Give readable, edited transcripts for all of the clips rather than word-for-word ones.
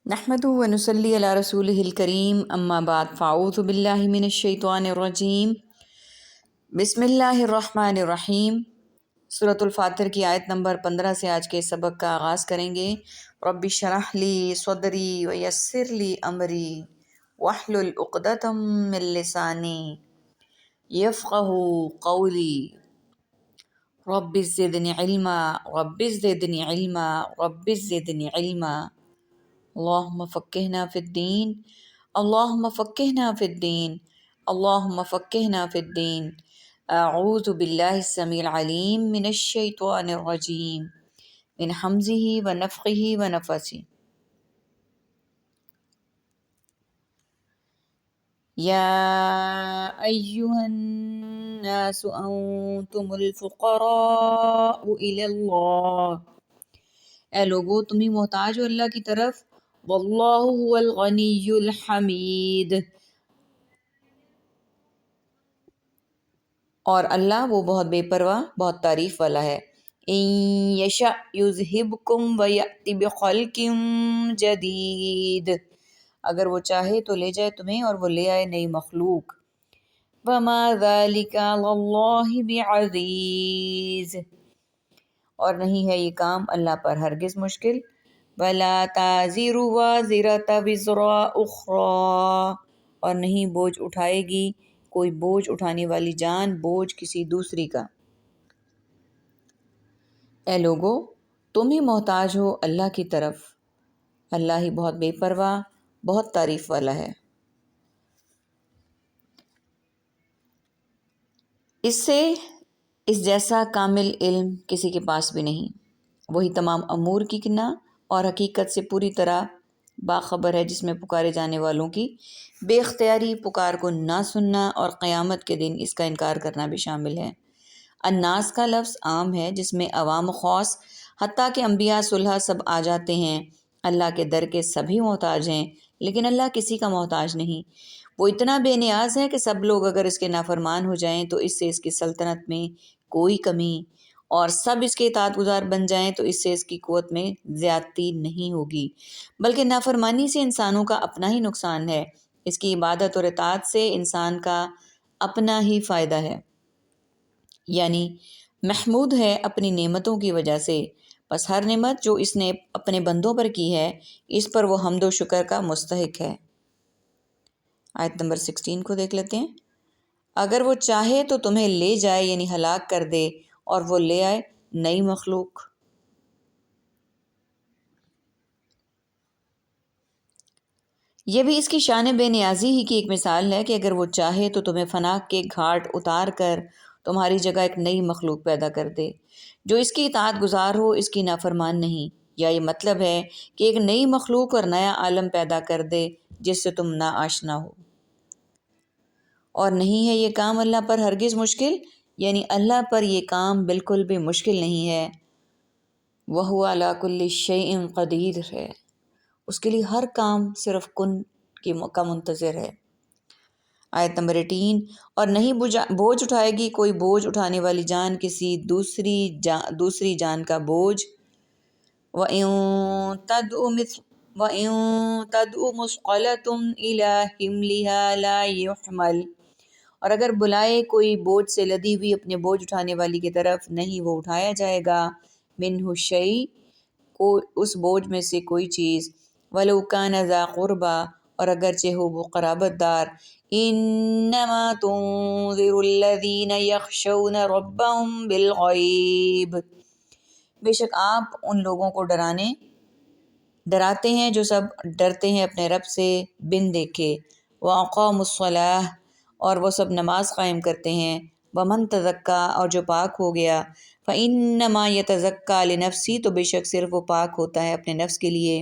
نحمدہ و نصلی علی رسولہ الکریم اما بعد فاعوذ باللہ من الشیطان الرجیم بسم اللہ الرحمن الرحیم۔ سورۃ الفاتر کی آیت نمبر 15 سے آج کے سبق کا آغاز کریں گے۔ رب اشرح لی صدری ویسر لی امری واحلل عقدۃ من لسانی یفقہوا قولی رب زدنی علما رب زدنی علما رب زدنی علما۔ اللہم فقہنا فی الدین اللہم فقہنا فی الدین اللہم فقہنا فی الدین۔ اعوذ باللہ السمیع العلیم من الشیطان الرجیم من حمزہ ونفخہ ونفثہ۔ یا ایہا الناس انتم الفقراء الی اللہ، اے لوگو تم ہی محتاج ہو اللہ کی طرف، واللہ هو الغنی الحمید، اور اللہ وہ بہت بے پرواہ بہت تعریف والا ہے۔ ان یشأ یذہبکم ویأتی بخلق جدید، اگر وہ چاہے تو لے جائے تمہیں اور وہ لے آئے نئی مخلوق۔ وما ذلک علی اللہ بعزیز، اور نہیں ہے یہ کام اللہ پر ہرگز مشکل۔ ولا تزر وازرۃ وزر اخری، اور نہیں بوجھ اٹھائے گی کوئی بوجھ اٹھانے والی جان بوجھ کسی دوسری کا۔ اے لوگو تم ہی محتاج ہو اللہ کی طرف، اللہ ہی بہت بے پرواہ بہت تعریف والا ہے۔ اس جیسا کامل علم کسی کے پاس بھی نہیں، وہی تمام امور کی کنہ اور حقیقت سے پوری طرح باخبر ہے، جس میں پکارے جانے والوں کی بے اختیاری پکار کو نہ سننا اور قیامت کے دن اس کا انکار کرنا بھی شامل ہے۔ الناس کا لفظ عام ہے جس میں عوام و خاص حتیٰ کہ انبیاء صلح سب آ جاتے ہیں۔ اللہ کے در کے سبھی محتاج ہیں، لیکن اللہ کسی کا محتاج نہیں۔ وہ اتنا بے نیاز ہے کہ سب لوگ اگر اس کے نافرمان ہو جائیں تو اس سے اس کی سلطنت میں کوئی کمی، اور سب اس کے اطاعت گزار بن جائیں تو اس سے اس کی قوت میں زیادتی نہیں ہوگی، بلکہ نافرمانی سے انسانوں کا اپنا ہی نقصان ہے، اس کی عبادت اور اطاعت سے انسان کا اپنا ہی فائدہ ہے، یعنی محمود ہے اپنی نعمتوں کی وجہ سے، بس ہر نعمت جو اس نے اپنے بندوں پر کی ہے اس پر وہ حمد و شکر کا مستحق ہے۔ آیت نمبر 16 کو دیکھ لیتے ہیں۔ اگر وہ چاہے تو تمہیں لے جائے یعنی ہلاک کر دے، اور وہ لے آئے نئی مخلوق۔ یہ بھی اس کی شان بے نیازی ہی کی ایک مثال ہے کہ اگر وہ چاہے تو تمہیں فنا کے گھاٹ اتار کر تمہاری جگہ ایک نئی مخلوق پیدا کر دے جو اس کی اطاعت گزار ہو، اس کی نافرمان نہیں، یا یہ مطلب ہے کہ ایک نئی مخلوق اور نیا عالم پیدا کر دے جس سے تم نا آشنا ہو۔ اور نہیں ہے یہ کام اللہ پر ہرگز مشکل، یعنی اللہ پر یہ کام بالکل بھی مشکل نہیں ہے۔ وَهُوَ عَلَىٰ كُلِّ شَيْءٍ قدیر ہے، اس کے لیے ہر کام صرف کن کا منتظر ہے۔ آیت نمبر 18، اور نہیں بوجھ اٹھائے گی کوئی بوجھ اٹھانے والی جان کسی دوسری جان کا بوجھ۔ وَإِن تَدْعُ مُثْقَلَةٌ إِلَىٰ حِمْلِهَا لَا يُحْمَلُ، اور اگر بلائے کوئی بوجھ سے لدی ہوئی اپنے بوجھ اٹھانے والی کی طرف، نہیں وہ اٹھایا جائے گا۔ منہ شیء، اس بوجھ میں سے کوئی چیز، وَلَوْ كَانَ ذَا قُرْبَىٰ، اور اگرچہ ہو وہ قرابت دار۔ إِنَّمَا تُنذِرُ الَّذِينَ يَخْشَوْنَ رَبَّهُم بِالْغَيْبِ، بے شک آپ ان لوگوں کو ڈراتے ہیں جو سب ڈرتے ہیں اپنے رب سے بن دیکھے۔ وَأَقَامُوا الصَّلَاةَ، اور وہ سب نماز قائم کرتے ہیں۔ وَمَن تَزَكَّىٰ، اور جو پاک ہو گیا۔ فَإِنَّمَا يَتَزَكَّىٰ لِنَفْسِهِ، تو بے شک صرف وہ پاک ہوتا ہے اپنے نفس کے لیے۔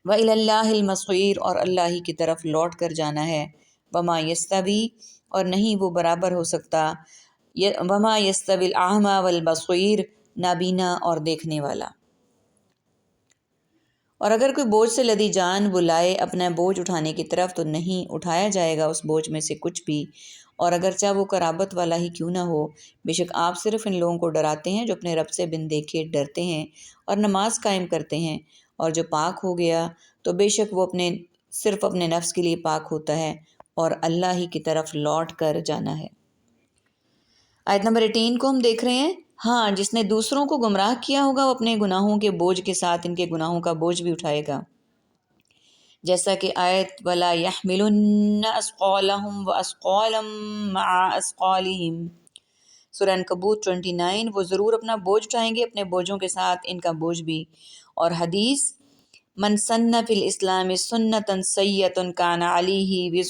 وَإِلَى اللَّهِ الْمَصِيرُ، اور اللہ ہی کی طرف لوٹ کر جانا ہے۔ وَمَا يَسْتَوِي، اور نہیں وہ برابر ہو سکتا۔ وَمَا يَسْتَوِي الْأَعْمَىٰ وَالْبَصِيرُ، نابینا اور دیکھنے والا۔ اور اگر کوئی بوجھ سے لدی جان بلائے اپنا بوجھ اٹھانے کی طرف تو نہیں اٹھایا جائے گا اس بوجھ میں سے کچھ بھی، اور اگرچہ وہ قرابت والا ہی کیوں نہ ہو۔ بے شک آپ صرف ان لوگوں کو ڈراتے ہیں جو اپنے رب سے بن دیکھے ڈرتے ہیں اور نماز قائم کرتے ہیں، اور جو پاک ہو گیا تو بے شک وہ صرف اپنے نفس کے لیے پاک ہوتا ہے اور اللہ ہی کی طرف لوٹ کر جانا ہے۔ آیت نمبر 18 کو ہم دیکھ رہے ہیں۔ ہاں، جس نے دوسروں کو گمراہ کیا ہوگا وہ اپنے گناہوں کے بوجھ کے ساتھ ان کے گناہوں کا بوجھ بھی اٹھائے گا، جیسا کہ آیت وَلَا يَحْمِلُنَّ أَثْقَالَهُمْ وَأَثْقَالًا مَعَ أَثْقَالِهِمْ، سورہ عنکبوت 29۔ وہ ضرور اپنا بوجھ اٹھائیں گے اپنے بوجھوں کے ساتھ ان کا بوجھ بھی۔ اور حدیث من سن فی الاسلام سنة سیئة کان علیہ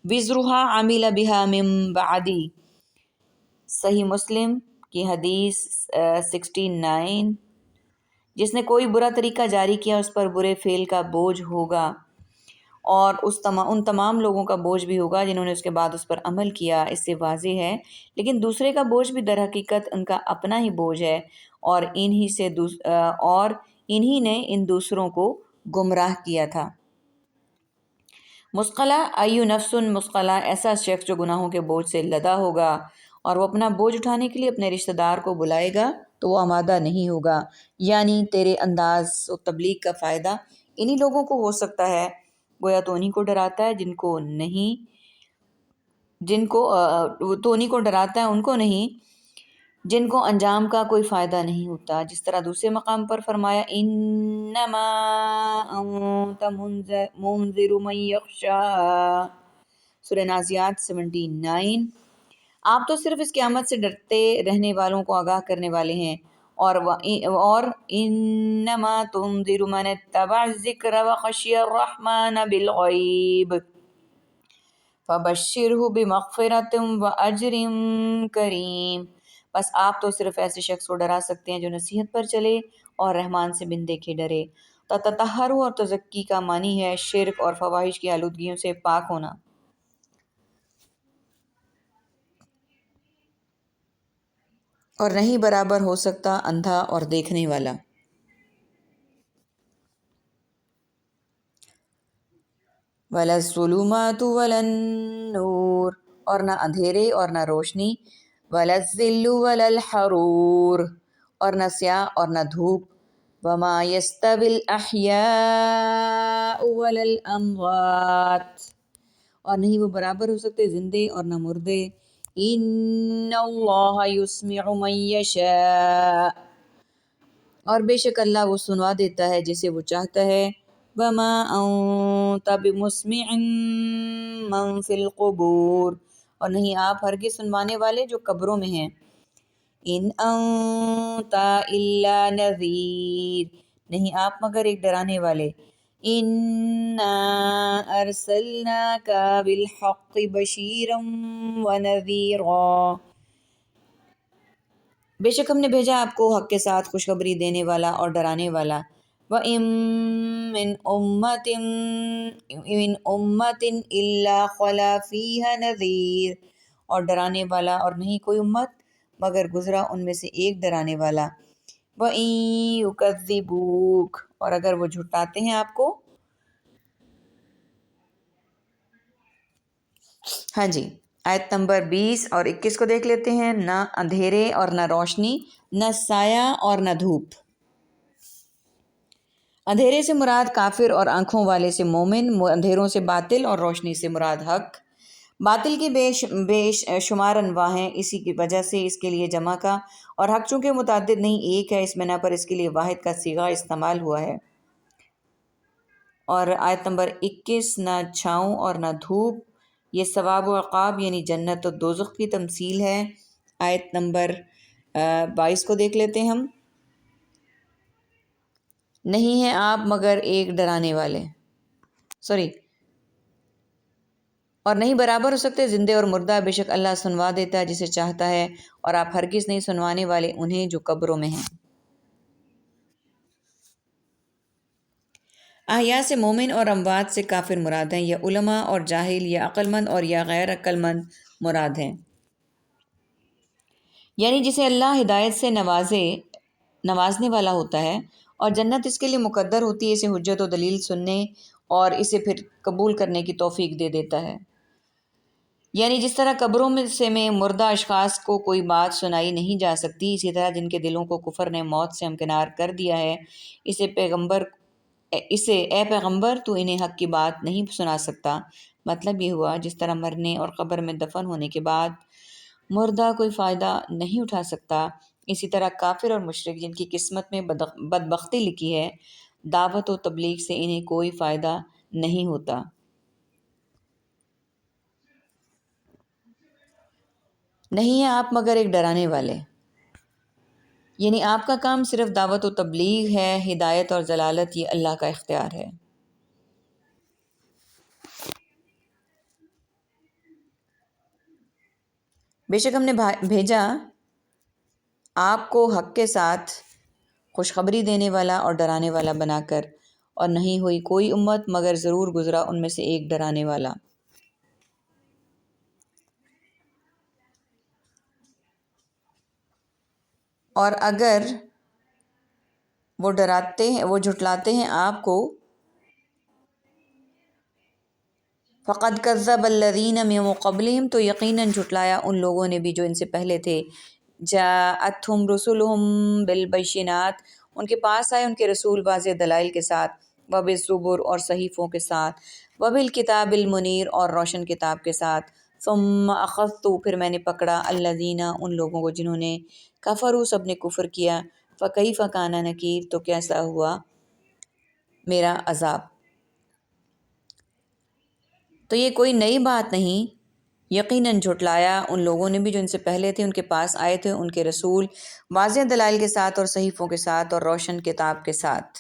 وزرها عمل بها من بعدی، صحیح مسلم کی حدیث 69۔ جس نے کوئی برا طریقہ جاری کیا اس پر برے فعل کا بوجھ ہوگا اور ان تمام لوگوں کا بوجھ بھی ہوگا جنہوں نے اس کے بعد اس پر عمل کیا۔ اس سے واضح ہے لیکن دوسرے کا بوجھ بھی در حقیقت ان کا اپنا ہی بوجھ ہے اور انہی نے ان دوسروں کو گمراہ کیا تھا۔ مثقلہ ایو نفس مثقلہ، ایسا شخص جو گناہوں کے بوجھ سے لدا ہوگا اور وہ اپنا بوجھ اٹھانے کے لیے اپنے رشتہ دار کو بلائے گا تو وہ آمادہ نہیں ہوگا۔ یعنی تیرے انداز و تبلیغ کا فائدہ انہی لوگوں کو ہو سکتا ہے، گویا تو انہی کو ڈراتا ہے ان کو نہیں جن کو انجام کا کوئی فائدہ نہیں ہوتا۔ جس طرح دوسرے مقام پر فرمایا انما انت منذر من یخشاها، سورہ نازعات 79۔ آپ تو صرف اس قیامت سے ڈرتے رہنے والوں کو آگاہ کرنے والے ہیں، اور انما تنذر من اتبع الذکر وخشی الرحمن بالغیب فبشرہ بمغفرۃ واجر کریم۔ بس آپ تو صرف ایسے شخص کو ڈرا سکتے ہیں جو نصیحت پر چلے اور رحمان سے بن دیکھے ڈرے۔ تطہر اور تزکی کا معنی ہے شرک اور فواحش کی آلودگیوں سے پاک ہونا۔ اور نہیں برابر ہو سکتا اندھا اور دیکھنے والا۔ وَلَا الظُّلُمَاتُ وَلَا النُّورُ، اور نہ اندھیرے اور نہ روشنی، وَلَا الظِّلُّ وَلَا الْحَرُورُ، اور نہ سیاہ اور نہ دھوپ، وَمَا يَسْتَوِي الْأَحْيَاءُ وَلَا الْأَمْوَاتُ، اور نہیں وہ برابر ہو سکتے زندے اور نہ مردے۔ إِنَّ اللَّهَ يُسْمِعُ مَن يَشَاءُ، اور بے شک اللہ وہ سنوا دیتا ہے جسے وہ چاہتا ہے۔ وَمَا أَنتَ بِمُسْمِعٍ مَّن فِي الْقُبُورِ، اور نہیں آپ ہرگز سنوانے والے جو قبروں میں ہیں۔ إِنْ أَنتَ إِلَّا نَذِيرٌ، نہیں آپ مگر ایک ڈرانے والے۔ إِنَّا أَرْسَلْنَاكَ بِالْحَقِّ بَشِيرًا وَنَذِيرًا، بے شک ہم نے بھیجا آپ کو حق کے ساتھ خوشخبری دینے والا اور ڈرانے والا۔ وَإِن مِّنْ أُمَّةٍ إِلَّا خَلَا فِيهَا نَذِيرٌ، اور ڈرانے والا، اور نہیں کوئی امت مگر گزرا ان میں سے ایک ڈرانے والا۔ وَإِن يُكَذِّبُوكَ، اور اگر وہ جھٹاتے ہیں آپ کو۔ ہاں جی، آیت نمبر 20 اور 21 کو دیکھ لیتے ہیں۔ نہ اندھیرے اور نہ روشنی، نہ سایہ اور نہ دھوپ۔ اندھیرے سے مراد کافر اور آنکھوں والے سے مومن، اندھیروں سے باطل اور روشنی سے مراد حق۔ باطل کی بے شمار انواع ہیں، اسی کی وجہ سے اس کے لیے جمع کا، اور حق چونکہ متعدد نہیں ایک ہے اس بنا پر اس کے لیے واحد کا صیغہ استعمال ہوا ہے۔ اور آیت نمبر 21، نہ چھاؤں اور نہ دھوپ، یہ ثواب و عقاب یعنی جنت و دوزخ کی تمثیل ہے۔ آیت نمبر 22 کو دیکھ لیتے ہیں ہم۔ نہیں ہیں آپ مگر ایک ڈرانے والے، اور نہیں برابر ہو سکتے زندے اور مردہ، بے شک اللہ سنوا دیتا ہے جسے چاہتا ہے اور آپ ہرگز نہیں سنوانے والے انہیں جو قبروں میں ہیں۔ احیاء سے مومن اور اموات سے کافر مراد ہیں، یا علماء اور جاہل، یا عقل مند اور یا غیر عقل مند مراد ہیں۔ یعنی جسے اللہ ہدایت سے نوازنے والا ہوتا ہے اور جنت اس کے لیے مقدر ہوتی ہے، اسے حجت و دلیل سننے اور اسے پھر قبول کرنے کی توفیق دے دیتا ہے۔ یعنی جس طرح قبروں میں مردہ اشخاص کو کوئی بات سنائی نہیں جا سکتی، اسی طرح جن کے دلوں کو کفر نے موت سے ہمکنار کر دیا ہے، اے پیغمبر تو انہیں حق کی بات نہیں سنا سکتا۔ مطلب یہ ہوا جس طرح مرنے اور قبر میں دفن ہونے کے بعد مردہ کوئی فائدہ نہیں اٹھا سکتا، اسی طرح کافر اور مشرک جن کی قسمت میں بدبختی لکھی ہے، دعوت و تبلیغ سے انہیں کوئی فائدہ نہیں ہوتا۔ نہیں ہیں آپ مگر ایک ڈرانے والے، یعنی آپ کا کام صرف دعوت و تبلیغ ہے، ہدایت اور ضلالت یہ اللہ کا اختیار ہے۔ بے شک ہم نے بھیجا آپ کو حق کے ساتھ خوشخبری دینے والا اور ڈرانے والا بنا کر، اور نہیں ہوئی کوئی امت مگر ضرور گزرا ان میں سے ایک ڈرانے والا۔ اور اگر وہ جھٹلاتے ہیں آپ کو، فقد کذب الذین من قبلہم تو یقیناً جھٹلایا ان لوگوں نے بھی جو ان سے پہلے تھے، جاءتہم رسلہم بالبینات ان کے پاس آئے ان کے رسول واضح دلائل کے ساتھ، وبالزبر اور صحیفوں کے ساتھ، وبالکتاب المنیر اور روشن کتاب کے ساتھ، ثم اخذت پھر میں نے پکڑا الذین ان لوگوں کو جنہوں نے کفروا سب نے کفر کیا، فکیف کان نکیر تو کیسا ہوا میرا عذاب۔ تو یہ کوئی نئی بات نہیں، یقیناً جھٹلایا ان لوگوں نے بھی جو ان سے پہلے تھے، ان کے پاس آئے تھے ان کے رسول واضح دلائل کے ساتھ اور صحیفوں کے ساتھ اور روشن کتاب کے ساتھ،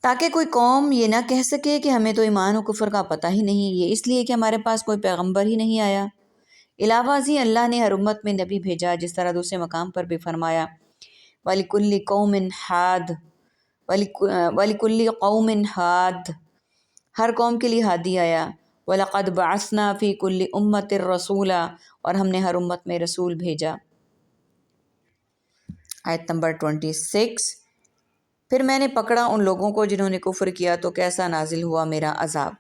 تاکہ کوئی قوم یہ نہ کہہ سکے کہ ہمیں تو ایمان و کفر کا پتہ ہی نہیں، یہ اس لیے کہ ہمارے پاس کوئی پیغمبر ہی نہیں آیا۔ علاوہ ازیں اللہ نے ہر امت میں نبی بھیجا، جس طرح دوسرے مقام پر بھی فرمایا وَلِكُلِّ قَوْمٍ ہاد وَلِكُلِّ قَوْمٍ ہاد ہر قوم کے لیے ہادی آیا، وَلَقَدْ بَعَثْنَا فِي كُلِّ أُمَّةٍ رَسُولًا اور ہم نے ہر امت میں رسول بھیجا۔ آیت نمبر 26 پھر میں نے پکڑا ان لوگوں کو جنہوں نے کفر کیا تو کیسا نازل ہوا میرا عذاب،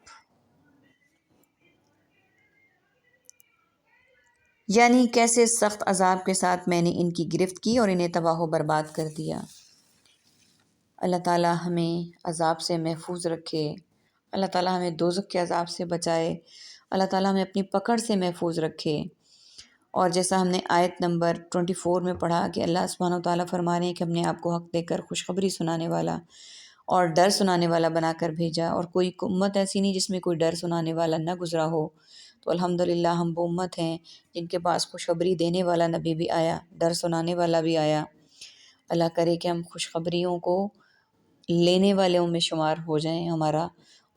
یعنی کیسے سخت عذاب کے ساتھ میں نے ان کی گرفت کی اور انہیں تباہ و برباد کر دیا۔ اللہ تعالیٰ ہمیں عذاب سے محفوظ رکھے، اللہ تعالیٰ ہمیں دوزخ کے عذاب سے بچائے، اللہ تعالیٰ ہمیں اپنی پکڑ سے محفوظ رکھے۔ اور جیسا ہم نے آیت نمبر 24 میں پڑھا کہ اللہ سبحانہ و تعالیٰ فرما رہے ہیں کہ ہم نے آپ کو حق دے کر خوشخبری سنانے والا اور ڈر سنانے والا بنا کر بھیجا، اور کوئی امت ایسی نہیں جس میں کوئی ڈر سنانے والا نہ گزرا ہو۔ تو الحمدللہ ہم وہ امت ہیں جن کے پاس خوشخبری دینے والا نبی بھی آیا، ڈر سنانے والا بھی آیا۔ اللہ کرے کہ ہم خوشخبریوں کو لینے والوں میں شمار ہو جائیں ہمارا،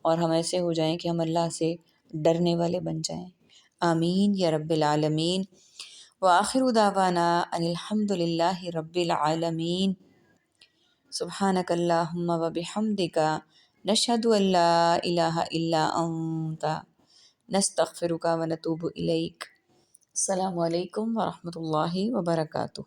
اور ہم ایسے ہو جائیں کہ ہم اللہ سے ڈرنے والے بن جائیں۔ آمین یا رب العالمین۔ وآخر دعوانا ان الحمد للہ رب العالمین۔ سبحانک اللہم وبحمدک نشہد ان لا الہ الا انت نستغفرک ونتوب الیک۔ السلام علیکم ورحمۃ اللہ وبرکاتہ۔